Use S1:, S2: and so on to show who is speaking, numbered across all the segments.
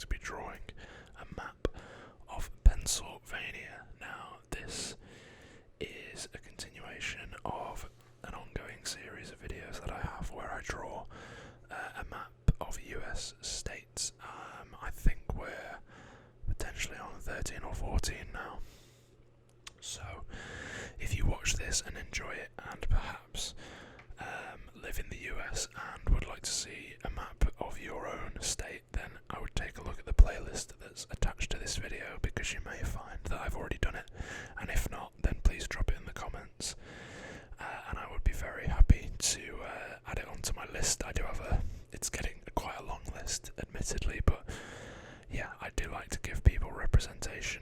S1: to be drawing a map of Pennsylvania. Now, this is a continuation of an ongoing series of videos that I have where I draw a map of US states. I think we're potentially on 13 or 14 now. So, if you watch this and enjoy it, and perhaps live in the US and would like to see a map of your own state, then I would take a look at the playlist that's attached to this video, because you may find that I've already done it, and if not, then please drop it in the comments, and I would be very happy to add it onto my list. I do have it's getting quite a long list, admittedly, but yeah, I do like to give people representation,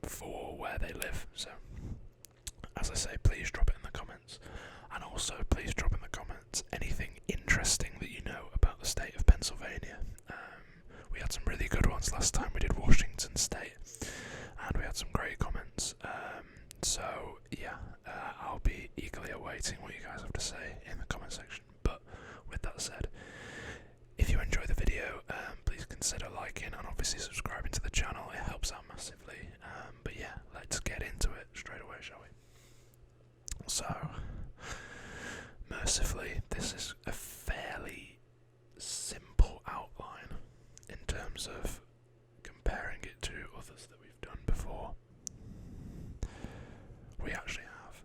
S1: for where they live. So, as I say, please drop it in the comments. And also, please drop in the comments anything interesting that you know about the state of Pennsylvania. We had some really good ones last time. We did Washington State, and we had some great comments. So, yeah, I'll be eagerly awaiting what you guys have to say in the comment section. But with that said, if you enjoy the video, please consider liking and obviously subscribing to the channel. It helps out massively. But yeah, let's get into it straight away, shall we? So, mercifully, this is a fairly simple outline in terms of comparing it to others that we've done before. We actually have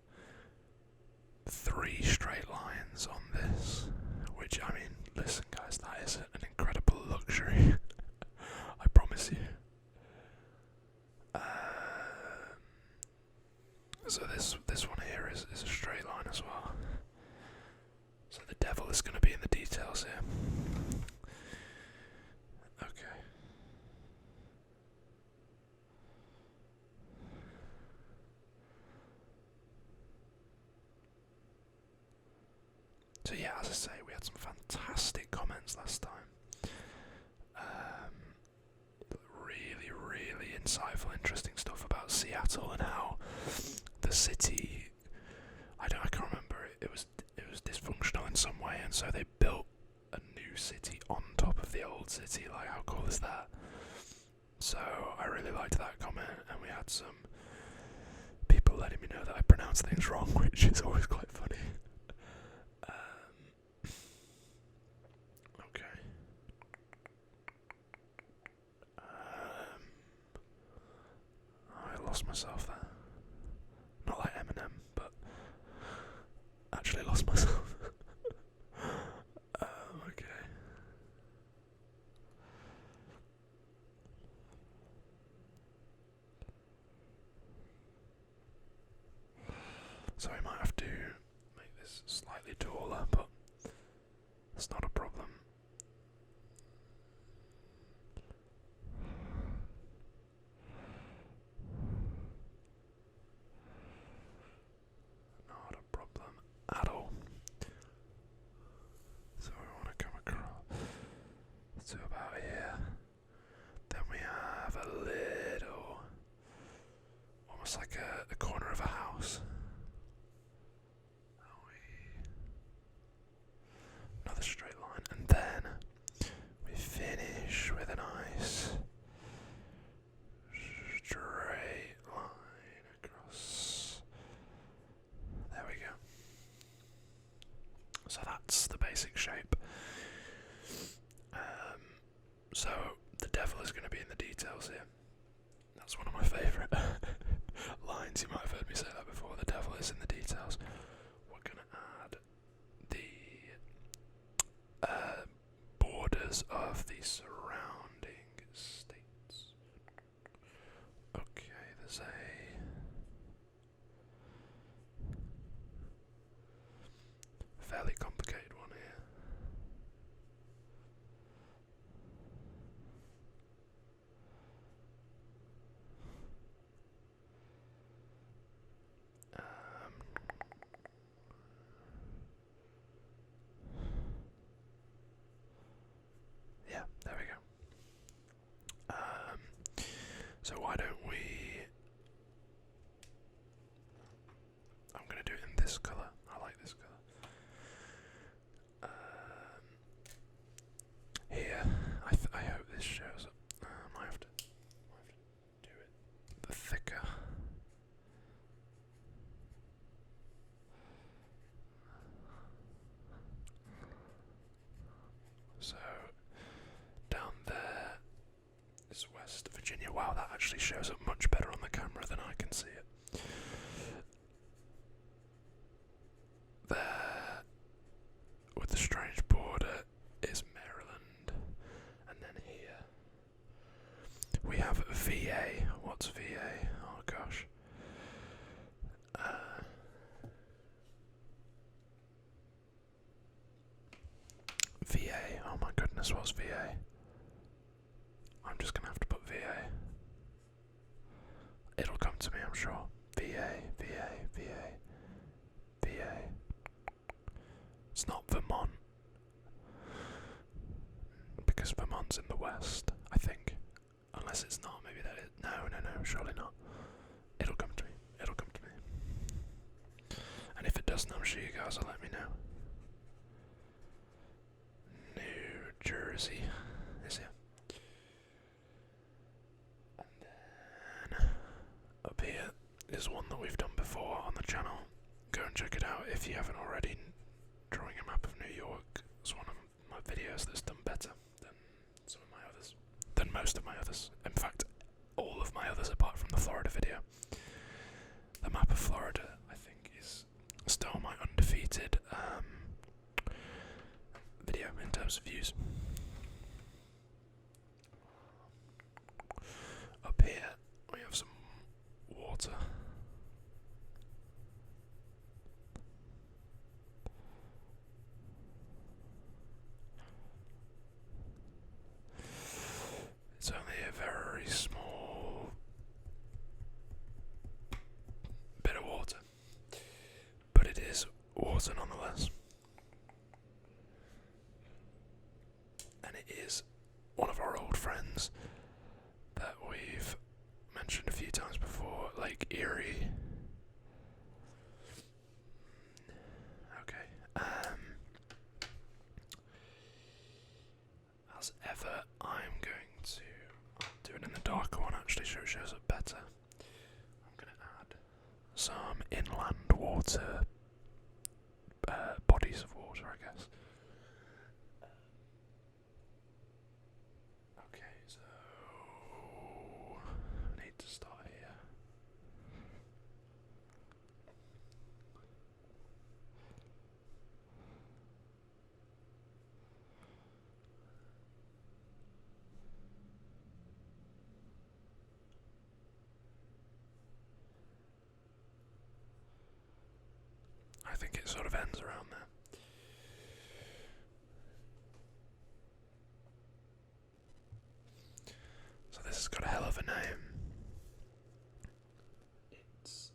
S1: 3 straight lines on this, which, I mean, listen guys, that is an incredible luxury. I promise you. So this one here is a straight line as well. So the devil is going to be in the details here. Okay. So yeah, as I say, we had some fantastic comments last time. Really, really insightful, interesting stuff about Seattle and how the city, I can't remember, it was dysfunctional in some way, and so they built a new city on top of the old city. Like, how cool is that? So I really liked that comment, and we had some people letting me know that I pronounce things wrong, which is always quite funny. Okay. I lost myself there. Not like Eminem, but actually lost myself. Okay. So we might have to make this slightly taller, but that's not a problem. Not a problem at all. So we want to come across to about here. Then we have a little, almost like a corner of a house. Another straight line, and then we finish with a nice straight line across. There we go. So that's the basic shape. So the devil is going to be in the details here. That's one of my favourite lines. You might have heard me say that before. The devil is in the details. We're going to add the borders of the surrounding states. Okay, there's a fairly complicated one here. shows up much better on the camera than I can see it. There, with the strange border, is Maryland. And then here, we have VA. What's VA? Oh gosh. VA. Oh my goodness, what's VA? I'm just gonna have to put VA. It'll come to me, I'm sure. VA, VA, VA, VA. It's not Vermont. Because Vermont's in the west, I think. Unless it's not, maybe that is. No, surely not. It'll come to me. It'll come to me. And if it doesn't, I'm sure you guys will let me know. New Jersey is here. And then up here is one that we've done before on the channel. Go and check it out if you haven't already. Drawing a map of New York is one of my videos that's done better than some of my others. Than most of my others. In fact, all of my others apart from the Florida video. The map of Florida, I think, is still my undefeated video in terms of views. Up here, we have some water. It's only a very small bit of water, but it is water nonetheless. And it is one of our old friends that we've mentioned a few times before, Lake Erie. Okay, as ever, I'm going to do it in the darker one actually, so it shows up better. I'm going to add some inland water, bodies of water, I guess. Okay, so I need to start here. I think it sort of ends around there. So this has got a hell of a name. It's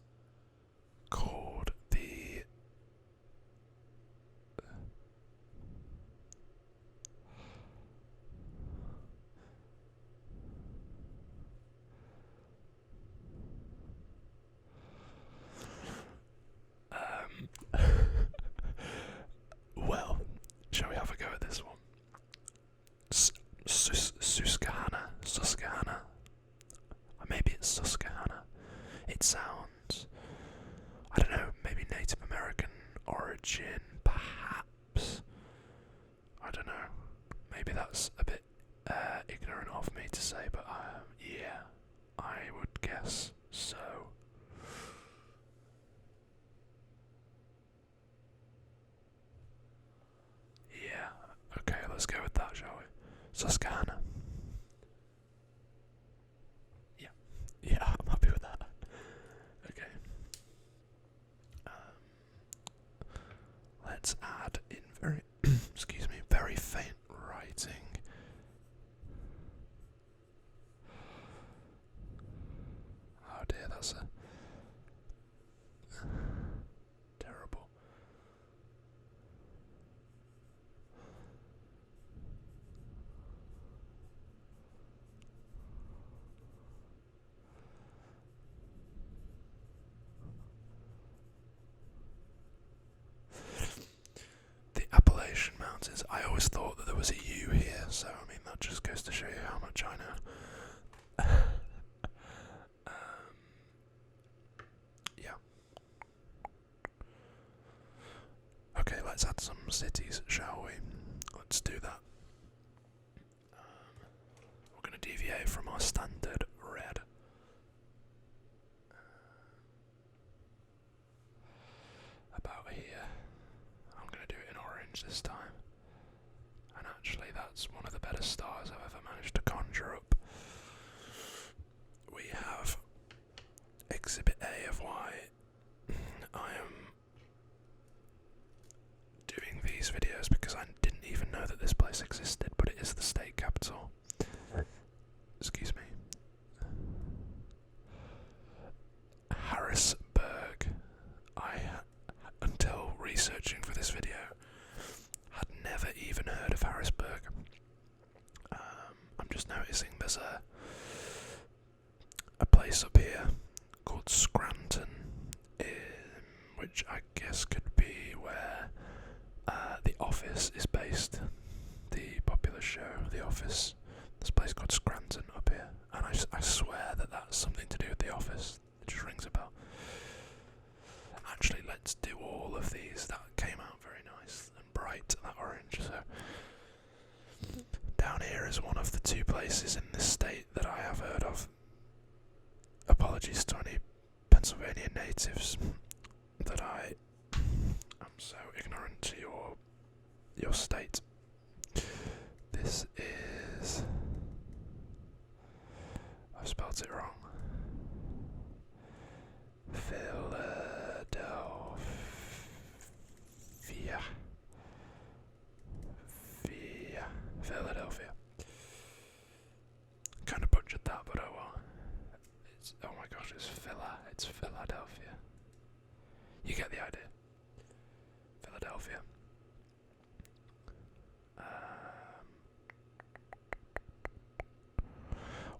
S1: called the well, shall we have a go at this one? Susquehanna. Or maybe it's Susquehanna. It sounds, I don't know, maybe Native American origin, perhaps. I don't know. Maybe that's a bit ignorant of me to say, but yeah, I would guess so. Yeah, okay, let's go with that, shall we? Susquehanna. Yeah, I'm happy with that. Okay. Let's add in very, excuse me, very faint writing. Oh dear, that's terrible. Appalachian Mountains. I always thought that there was a U here, so I mean that just goes to show you how much I know. Yeah. Okay, let's add some cities, shall we? Let's do that. We're going to deviate from our standard red. image this time. And actually that's one of the better stars I've ever managed to conjure up. We have Exhibit A of why I am doing these videos, because I didn't even know that this place existed, but it is the state capital. Excuse me. Harrisburg. Until researching for this video, had never even heard of Harrisburg. I'm just noticing there's a place up here called Scranton, which I guess could be where The Office is based. The popular show, The Office. There's a place called Scranton up here, and I swear that that's something to do with The Office. It just rings a bell. Actually, let's do all of these. That came out very nice and bright, that orange. So, down here is one of the two places in this state that I have heard of. Apologies to any Pennsylvania natives that I am so ignorant to your state. This is... I've spelled it wrong. Philadelphia. Kind of butchered that, but oh well. Oh my gosh, it's Philadelphia. You get the idea. Philadelphia.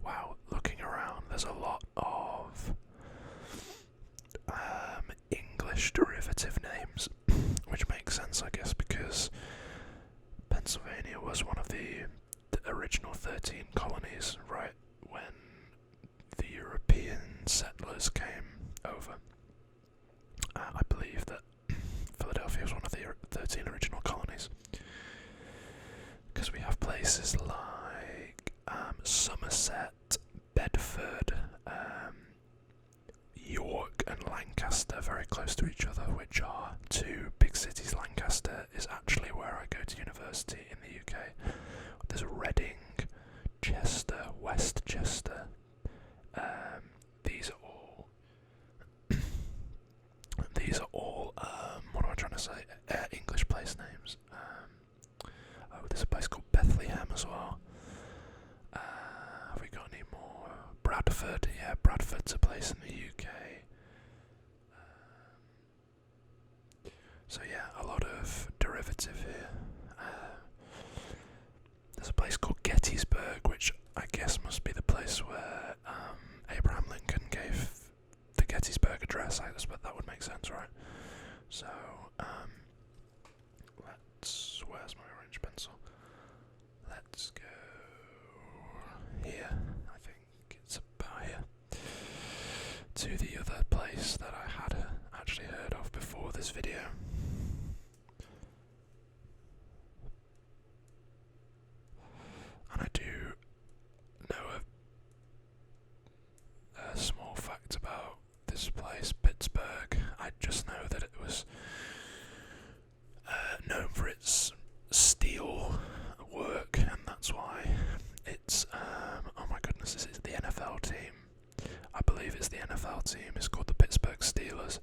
S1: Wow, looking around, there's a lot of English derivative names, which makes sense, I guess, because Pennsylvania was one of the original 13 colonies, right, when the European settlers came over. I believe that Philadelphia was one of the 13 original colonies, because we have places like Somerset, Bedford, York and Lancaster very close to each other, which are two big cities. Lancaster is actually where I go to university in the UK. There's Reading, Chester, Westchester. These are all what am I trying to say? English place names. There's a place called Bethlehem as well. Have we got any more? Bradford, yeah, Bradford's a place in the UK. So yeah, a lot of derivative here. There's a place called Gettysburg, which I guess must be the place where Abraham Lincoln gave the Gettysburg Address. I expect that would make sense, right? So, where's my orange pencil? Let's go here. I think it's about here. To the other place that I had actually heard of before this video. And I do know a small fact about this place, Pittsburgh. I just know that it was known for its steel work, and that's why it's, oh my goodness, this is the NFL team. I believe it's the NFL team. It's called the Pittsburgh Steelers,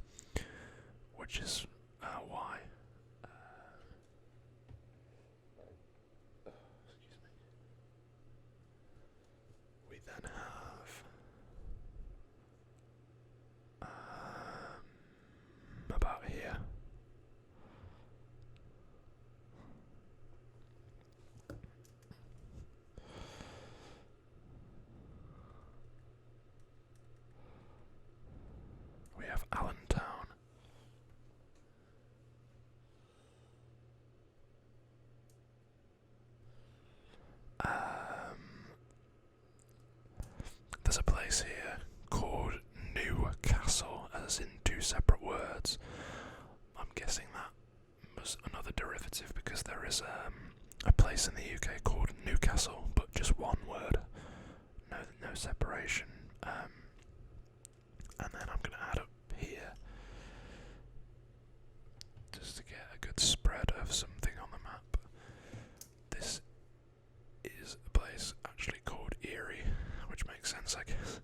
S1: which is why. Excuse me. We then have about here. We have Allentown. There's a place here called Newcastle, as in two separate words. I'm guessing that was another derivative, because there is a place in the UK called Newcastle, but just one word, no separation. And then I'm going to add up here, just to get a good spread of something on chance, I guess.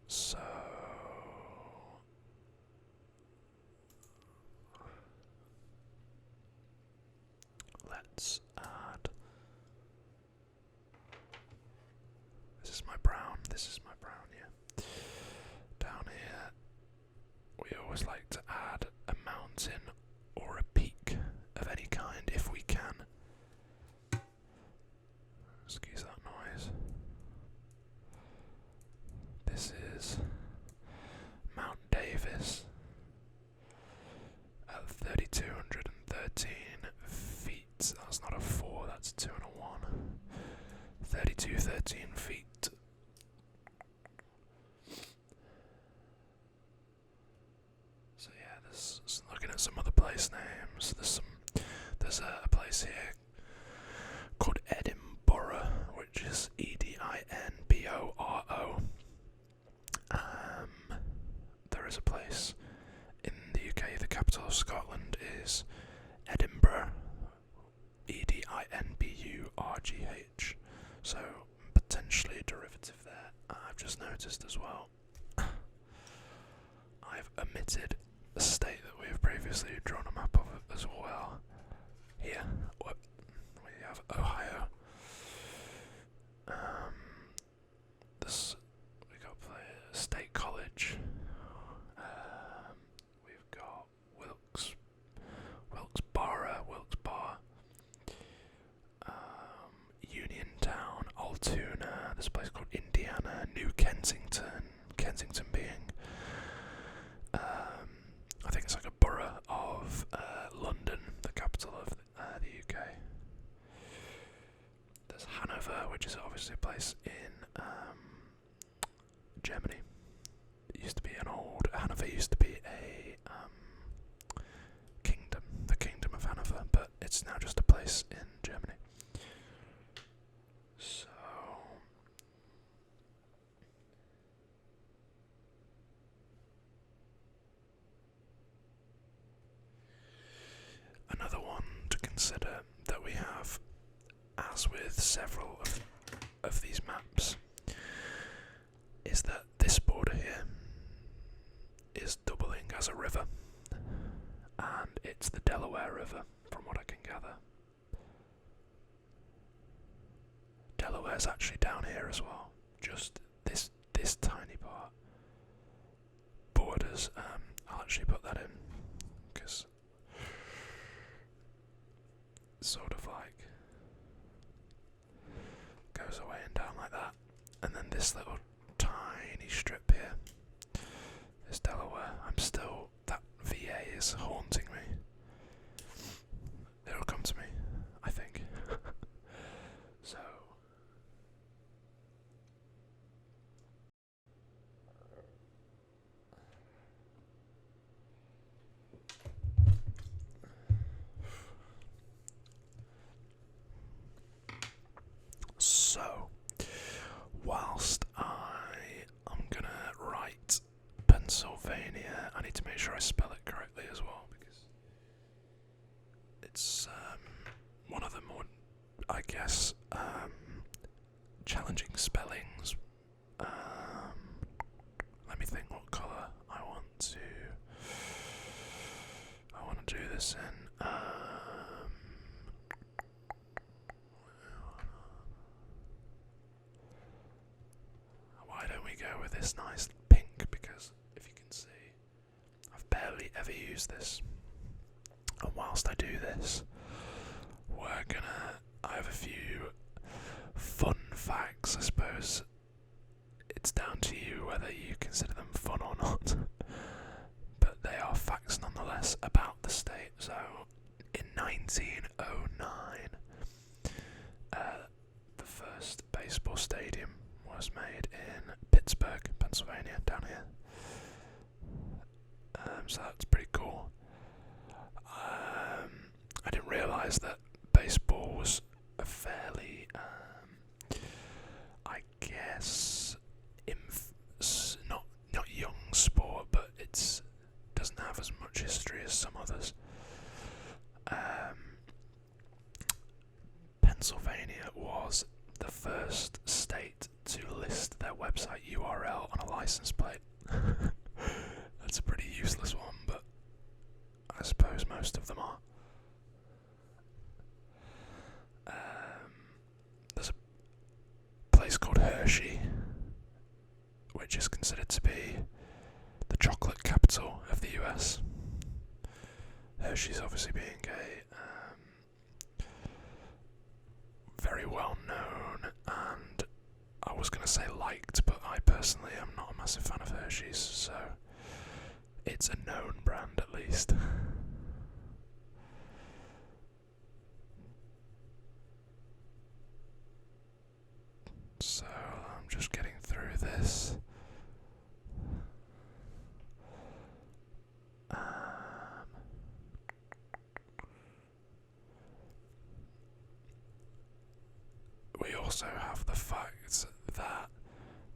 S1: So let's add. This is my brown. Yeah. Down here, we always like to add a mountain or a peak of any kind if we can. Excuse that noise. This is Mount Davis at 3,213 feet. That's not a 4, that's 2 and a 1. 3,213 feet. So yeah, there's looking at some other place names. There's a place here called Edinburgh, which is Edinboro. There is a place in the UK, the capital of Scotland is Edinburgh, Edinburgh, so potentially a derivative there. I've just noticed as well. I've omitted a state that we have previously drawn a map of as well. Here, we have Ohio. We got State College. We've got Wilkes-Barre, Uniontown, Altoona. There's a place called Indiana, New Kensington. Kensington being, I think it's like a borough of London, the capital of the UK. There's Hanover, which is obviously a place in Germany. Hanover used to be a kingdom, the Kingdom of Hanover, but it's now just a place in Germany. So another one to consider that we have, as with several of these maps, is that this border here is doubling as a river, and it's the Delaware River, from what I can gather. Delaware's actually down here as well, just this tiny part. Borders, I'll actually put that in, because it's sort of like goes away and down like that, and then this little tiny strip here is Delaware. That VA is haunting me. It'll come to me, I think. So whilst I'm gonna write Pennsylvania, I need to make sure I spell it correctly as well, because it's one of the more, I guess, challenging spellings. Let me think what colour I want to do this in. Why don't we go with this nice pink, because if you can see, I've barely ever used this, and whilst I do this, I have a few fun facts. I suppose it's down to you whether you consider them fun or not, but they are facts nonetheless about the state. So in 1909, the first baseball stadium was made in Pittsburgh, Pennsylvania, down here. So that's pretty cool. I didn't realise that baseball was a fairly, I guess, not young sport, but it doesn't have as much history as some others. license plate. That's a pretty useless one, but I suppose most of them are. There's a place called Hershey, which is considered to be the chocolate capital of the US. Hershey's obviously being a very well known and I was going to say liked, but I personally am not a massive fan of Hershey's, so it's a known brand at least. So I'm just getting through this. We also have the fact that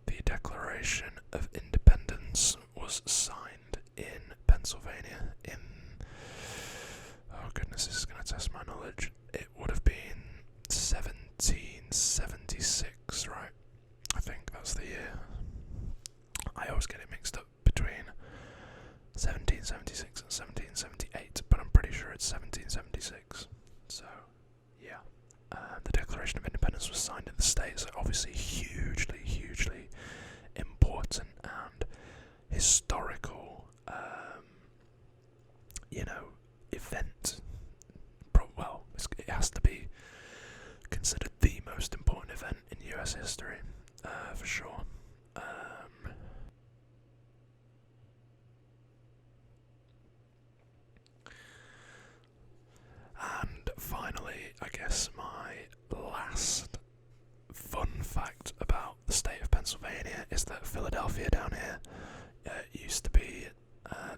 S1: the Declaration of Independence was signed in Pennsylvania in, oh goodness, this is going to test my knowledge. It would have been 1776, right? I think that's the year. I always get it mixed up between 1776 and 1778, but I'm pretty sure it's 1776. So, yeah. The Declaration of Independence was signed in the States, obviously hugely important and historical, event. Well, it has to be considered the most important event in US history, for sure. And finally, I guess my last fun fact about the state of Pennsylvania is that Philadelphia down here used to be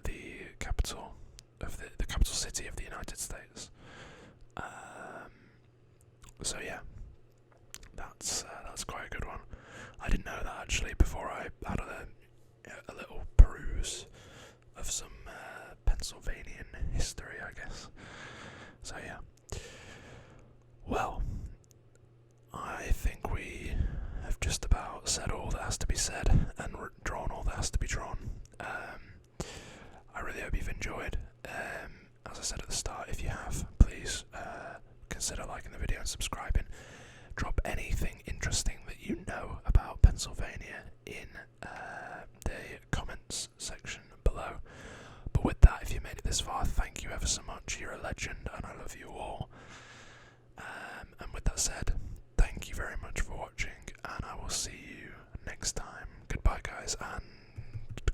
S1: the capital of the capital city of the United States. So yeah, that's quite a good one. I didn't know that actually before I had a little peruse of some Pennsylvanian history, I guess. So yeah. Well, I think we have just about said all that has to be said and drawn all that has to be drawn. I really hope you've enjoyed. As I said at the start, if you have, please consider liking the video and subscribing. Drop anything interesting that you know about Pennsylvania in the comments section below. But with that, if you made it this far, thank you ever so much. You're a legend and I love you all. And with that said, thank you very much for watching and I will see you next time. Goodbye guys and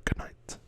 S1: good night.